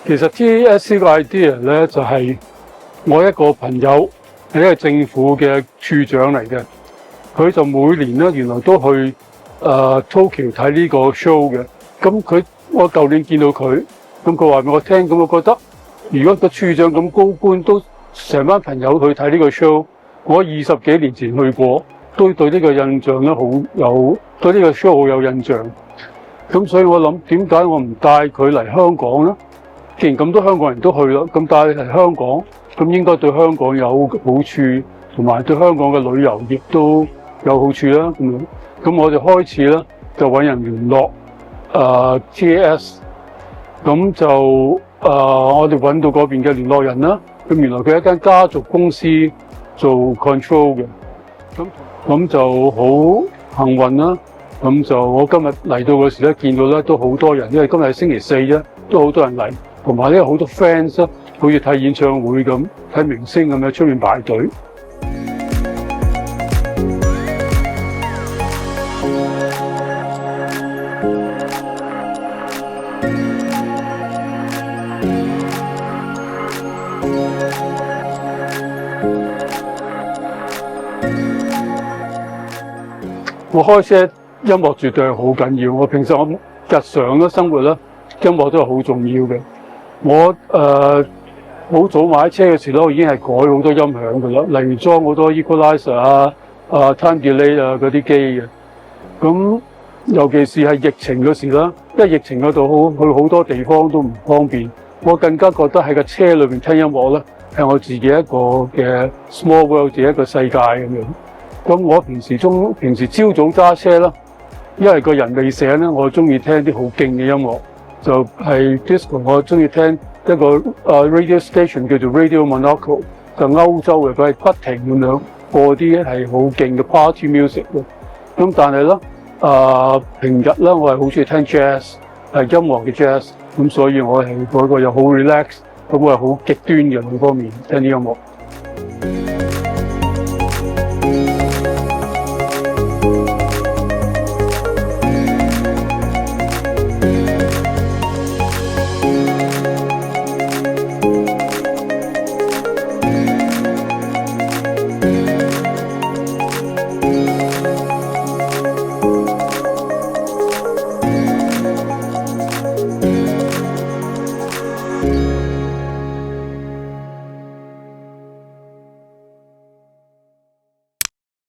其實 TAS 呢個 idea 咧就係我一個朋友係一個政府嘅處長嚟嘅，佢就每年咧原來都去Tokyo 睇呢個 show 嘅。咁我舊年見到佢，咁佢話俾我聽，咁我覺得如果個處長咁高官都成班朋友去睇呢個 show， 我20幾年前去過，都對呢個印象咧對呢個 show 好有印象。咁所以我諗點解我唔帶佢嚟香港咧？既然咁多香港人都去啦，咁帶你嚟香港，咁應該對香港有好處，同埋對香港嘅旅遊業都有好處啦。咁我就開始咧就揾人聯絡TAS， 咁就我哋揾到嗰邊嘅聯絡人啦。咁原來佢係一間家族公司做 control 嘅，咁就好幸運啦。咁就我今日嚟到嗰時咧，見到咧都好多人，因為今日係星期四啫，都好多人嚟。同埋咧好多 fans 啦，好似睇演唱會咁，睇明星咁樣出面排隊。我開車音樂絕對係好緊要，我平時我日常嘅生活咧，音樂都係好重要嘅。我好早買車嘅時候，我已經係改好多音響㗎啦，例如裝好多 equalizer time delay 嗰啲機嘅。咁尤其是係疫情嗰時啦，因為疫情嗰度去好多地方都唔方便，我更加覺得喺個車裏面聽音樂咧，係我自己一個嘅 small world， 自己一個世界咁樣。咁我平時朝早揸車啦，因為個人未醒咧，我中意聽啲好勁嘅音樂。就係 disco， 我中意聽一個radio station 叫做 Radio Monaco， 就歐洲嘅，佢係不停咁樣播啲係好勁嘅 party music 嘅。咁但係咧平日咧我係好中意聽 jazz， 係音樂嘅 jazz， 咁所以我係嗰個又好 relax， 咁我係好極端嘅兩方面聽啲音樂。